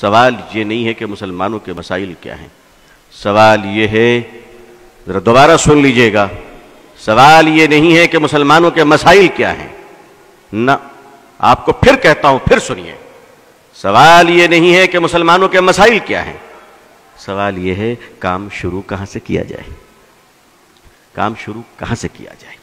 سوال یہ نہیں ہے کہ مسلمانوں کے مسائل کیا ہیں، سوال یہ ہے، ذرا دوبارہ سن لیجئے گا، سوال یہ نہیں ہے کہ مسلمانوں کے مسائل کیا ہیں، نہ، آپ کو پھر کہتا ہوں، پھر سنیے، سوال یہ نہیں ہے کہ مسلمانوں کے مسائل کیا ہیں، سوال یہ ہے کام شروع کہاں سے کیا جائے، کام شروع کہاں سے کیا جائے۔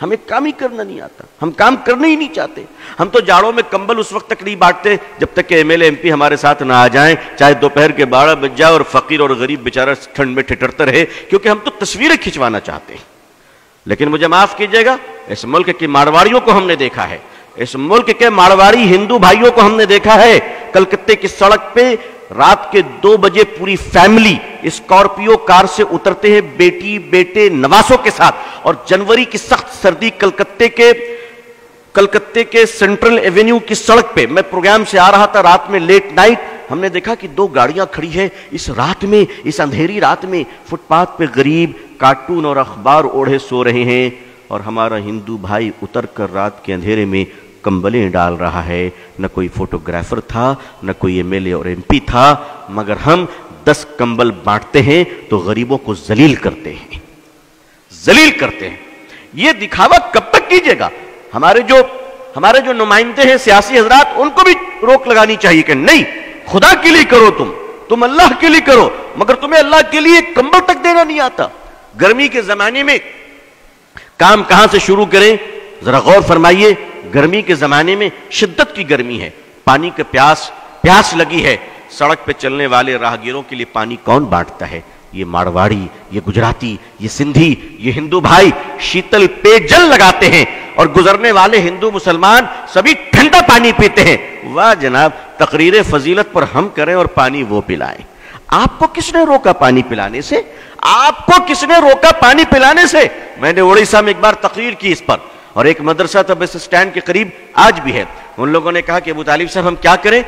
ہمیں کام ہی کرنا نہیں آتا، ہم کام کرنا ہی نہیں چاہتے، ہم تو جاڑوں میں کمبل اس وقت تک نہیں بانٹتے جب تک کہ M L A M P ہمارے ساتھ نہ آ جائیں، چاہے دوپہر کے 12 بج جائے اور فقیر اور غریب بیچارہ ٹھنڈ میں ٹھٹرتا رہے، کیونکہ ہم تو تصویریں کھنچوانا چاہتے ہیں۔ لیکن مجھے معاف کیجئے گا، اس ملک کے مارواڑیوں کو ہم نے دیکھا ہے، اس ملک کے مارواڑی ہندو بھائیوں کو ہم نے دیکھا ہے، کلکتے کی سڑک پہ رات کے 2 بجے پوری فیملی اسکارپیو کار سے اترتے ہیں بیٹی بیٹے نواسوں کے ساتھ، اور جنوری کی سخت سردی کلکتے کے سینٹرل ایونیو کی سڑک پہ، میں پروگرام سے آ رہا تھا رات میں لیٹ نائٹ، ہم نے دیکھا کہ 2 گاڑیاں کھڑی ہیں اس رات میں، اس اندھیری رات میں، فٹ پاتھ پہ غریب کارٹون اور اخبار اوڑھے سو رہے ہیں، اور ہمارا ہندو بھائی اتر کر رات کے اندھیرے میں کمبلیں ڈال رہا ہے۔ نہ کوئی فوٹوگرافر تھا، نہ کوئی ایم ایل اے اور ایم پی تھا، مگر ہم 10 کمبل بانٹتے ہیں تو غریبوں کو ذلیل کرتے ہیں، ذلیل کرتے ہیں۔ یہ دکھاوا کب تک کیجیے گا؟ ہمارے جو نمائندے ہیں سیاسی حضرات، ان کو بھی روک لگانی چاہیے کہ نہیں، خدا کے لیے کرو، تم اللہ کے لیے کرو، مگر تمہیں اللہ کے لیے کمبل تک دینا نہیں آتا۔ گرمی کے زمانے میں کام کہاں سے شروع کریں؟ ذرا غور فرمائیے، گرمی کے زمانے میں شدت کی گرمی ہے، پانی کا پیاس لگی ہے، سڑک پہ چلنے والے راہگیروں کے لیے پانی کون بانٹتا ہے؟ یہ مارواڑی، یہ گجراتی، یہ سندھی، یہ ہندو بھائی شیتل پے جل لگاتے ہیں، اور گزرنے والے ہندو مسلمان سبھی ٹھنڈا پانی پیتے ہیں۔ واہ جناب، تقریر فضیلت پر ہم کریں اور پانی وہ پلائیں۔ آپ کو کس نے روکا پانی پلانے سے؟ آپ کو کس نے روکا پانی پلانے سے؟ میں نے اڑیسہ میں ایک بار تقریر کی اس پر، اور ایک مدرسہ تھا بس اسٹینڈ کے قریب، آج بھی ہے، ان لوگوں نے کہا کہ ابو طالب صاحب ہم کیا کریں،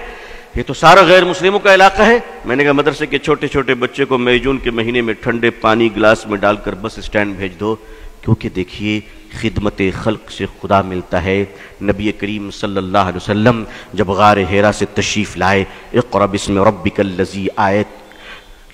یہ تو سارا غیر مسلموں کا علاقہ ہے۔ میں نے کہا مدرسے کے چھوٹے چھوٹے بچے کو مئی جون کے مہینے میں ٹھنڈے پانی گلاس میں ڈال کر بس اسٹینڈ بھیج دو، کیونکہ دیکھیے خدمت خلق سے خدا ملتا ہے۔ نبی کریم صلی اللہ علیہ وسلم جب غار حرا سے تشریف لائے، اقرأ بسم ربک الذی آیت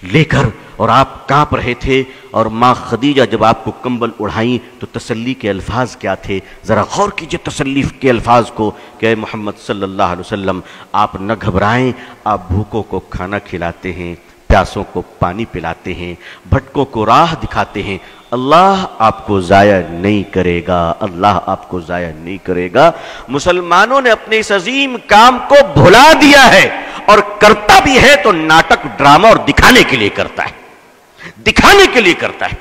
لے کر، اور آپ کانپ رہے تھے، اور ماں خدیجہ جب آپ کو کمبل اڑھائیں تو تسلی کے الفاظ کیا تھے؟ ذرا غور کیجئے تسلی کے الفاظ کو کہ اے محمد صلی اللہ علیہ وسلم، آپ نہ گھبرائیں، آپ بھوکوں کو کھانا کھلاتے ہیں، پیاسوں کو پانی پلاتے ہیں، بھٹکوں کو راہ دکھاتے ہیں، اللہ آپ کو ضائع نہیں کرے گا، اللہ آپ کو ضائع نہیں کرے گا۔ مسلمانوں نے اپنے اس عظیم کام کو بھلا دیا ہے، اور کرتا بھی ہے تو ناٹک ڈرامہ اور دکھانے کے لیے کرتا ہے، دکھانے کے لیے کرتا ہے۔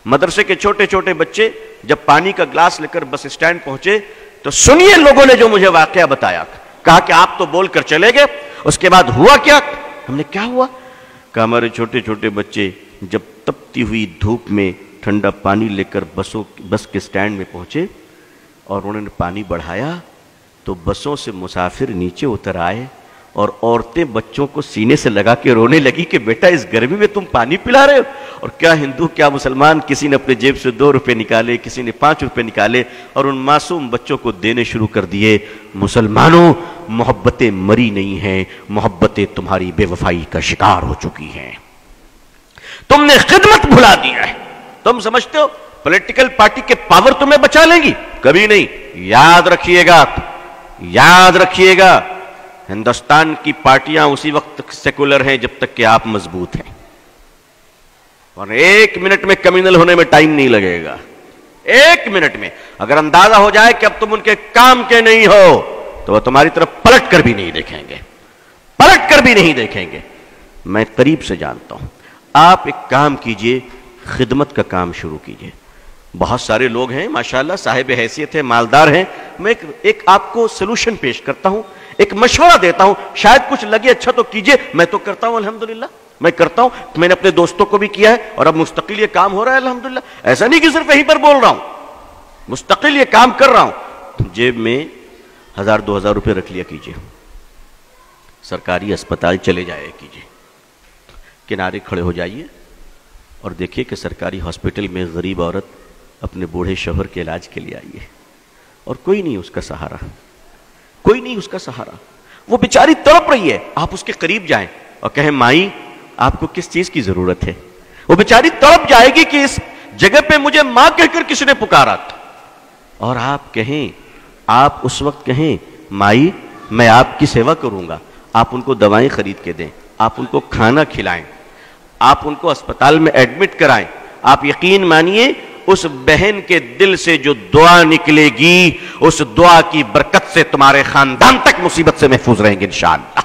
مدرسے کے چھوٹے چھوٹے بچے جب پانی کا گلاس لے کر بس اسٹینڈ پہنچے تو سنیے لوگوں نے جو مجھے واقعہ بتایا، کہا کہ آپ تو بول کر چلے گئے، اس کے بعد ہوا کیا؟ ہم نے کیا ہوا؟ کہ ہمارے چھوٹے چھوٹے بچے جب تپتی ہوئی دھوپ میں ٹھنڈا پانی لے کر بس کے اسٹینڈ میں پہنچے اور انہوں نے پانی بڑھایا تو بسوں سے مسافر نیچے اتر آئے، اور عورتیں بچوں کو سینے سے لگا کے رونے لگی کہ بیٹا اس گرمی میں تم پانی پلا رہے ہو۔ اور کیا ہندو کیا مسلمان، کسی نے اپنے جیب سے 2 روپے نکالے، کسی نے 5 روپے نکالے، اور ان معصوم بچوں کو دینے شروع کر دیے۔ مسلمانوں، محبتیں مری نہیں ہیں، محبتیں تمہاری بے وفائی کا شکار ہو چکی ہیں، تم نے خدمت بھلا دیا ہے۔ تم سمجھتے ہو پولیٹیکل پارٹی کے پاور تمہیں بچا لیں گی؟ کبھی نہیں۔ یاد رکھیے گا، یاد رکھیے گا، ہندوستان کی پارٹیاں اسی وقت تک سیکولر ہیں جب تک کہ آپ مضبوط ہیں، اور 1 منٹ میں کمیونل ہونے میں ٹائم نہیں لگے گا۔ 1 منٹ میں اگر اندازہ ہو جائے کہ اب تم ان کے کام کے نہیں ہو تو وہ تمہاری طرف پلٹ کر بھی نہیں دیکھیں گے، پلٹ کر بھی نہیں دیکھیں گے۔ میں قریب سے جانتا ہوں، آپ ایک کام کیجئے، خدمت کا کام شروع کیجئے۔ بہت سارے لوگ ہیں ماشاءاللہ، صاحب حیثیت ہیں، مالدار ہیں، میں ایک آپ کو سلوشن پیش کرتا ہوں، ایک مشورہ دیتا ہوں، شاید کچھ لگے اچھا تو کیجئے۔ میں تو کرتا ہوں الحمدللہ، میں کرتا ہوں، میں نے اپنے دوستوں کو بھی کیا ہے، اور اب مستقل یہ کام ہو رہا ہے الحمدللہ۔ ایسا نہیں کہ صرف یہیں پر بول رہا ہوں، مستقل یہ کام کر رہا ہوں۔ جیب میں 1000-2000 روپے رکھ لیا کیجئے، سرکاری اسپتال چلے جایا کیجئے، کنارے کھڑے ہو جائیے اور دیکھیے کہ سرکاری ہاسپٹل میں غریب عورت اپنے بوڑھے شوہر کے علاج کے لیے آئی ہے، اور کوئی نہیں اس کا سہارا، کوئی نہیں اس کا سہارا۔ وہ بیچاری تڑپ رہی ہے، آپ اس کے قریب جائیں اور کہیں مائی آپ کو کس چیز کی ضرورت ہے؟ وہ بیچاری تڑپ جائے گی کہ اس جگہ پہ مجھے ماں کہہ کر کس نے پکارا تھا، اور آپ کہیں، آپ اس وقت کہیں مائی میں آپ کی سیوا کروں گا، آپ ان کو دوائیں خرید کے دیں، آپ ان کو کھانا کھلائیں، آپ ان کو اسپتال میں ایڈمٹ کرائیں، آپ یقین مانیے اس بہن کے دل سے جو دعا نکلے گی، اس دعا کی برکت سے تمہارے خاندان تک مصیبت سے محفوظ رہیں گے انشاءاللہ۔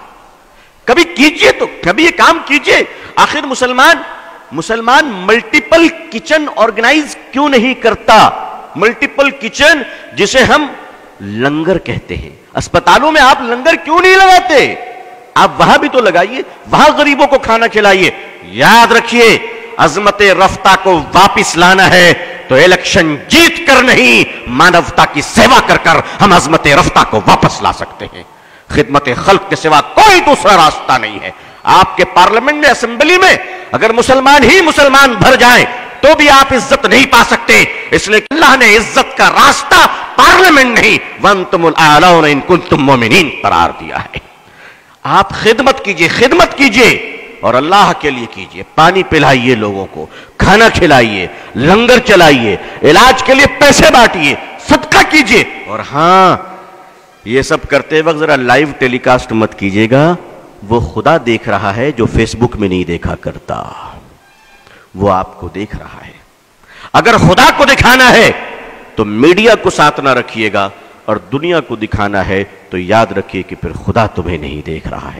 کبھی کیجئے تو کبھی یہ کام کیجئے۔ آخر مسلمان ملٹیپل کچن آرگنائز کیوں نہیں کرتا؟ ملٹیپل کچن جسے ہم لنگر کہتے ہیں، اسپتالوں میں آپ لنگر کیوں نہیں لگاتے؟ آپ وہاں بھی تو لگائیے، وہاں غریبوں کو کھانا کھلائیے۔ یاد رکھیے عظمت رفتہ کو واپس لانا ہے تو الیکشن جیت کر نہیں، مانوتا کی سیوا کر کر ہم عظمت رفتہ کو واپس لا سکتے ہیں۔ خدمت خلق کے سوا کوئی دوسرا راستہ نہیں ہے۔ آپ کے پارلیمنٹ میں، اسمبلی میں اگر مسلمان ہی مسلمان بھر جائیں تو بھی آپ عزت نہیں پا سکتے، اس لیے کہ اللہ نے عزت کا راستہ پارلیمنٹ نہیں وَأَنْتُمُ الْأَعْلَوْنَ إِن كُنتُم مُؤْمِنِينَ قرار دیا ہے۔ آپ خدمت کیجئے اور اللہ کے لیے کیجئے، پانی پلائیے لوگوں کو، کھانا کھلائیے، لنگر چلائیے، علاج کے لیے پیسے بانٹیے، صدقہ کیجئے۔ اور ہاں یہ سب کرتے وقت ذرا لائیو ٹیلی کاسٹ مت کیجئے گا، وہ خدا دیکھ رہا ہے جو فیس بک میں نہیں دیکھا کرتا، وہ آپ کو دیکھ رہا ہے۔ اگر خدا کو دکھانا ہے تو میڈیا کو ساتھ نہ رکھیے گا، اور دنیا کو دکھانا ہے تو یاد رکھیے کہ پھر خدا تمہیں نہیں دیکھ رہا ہے۔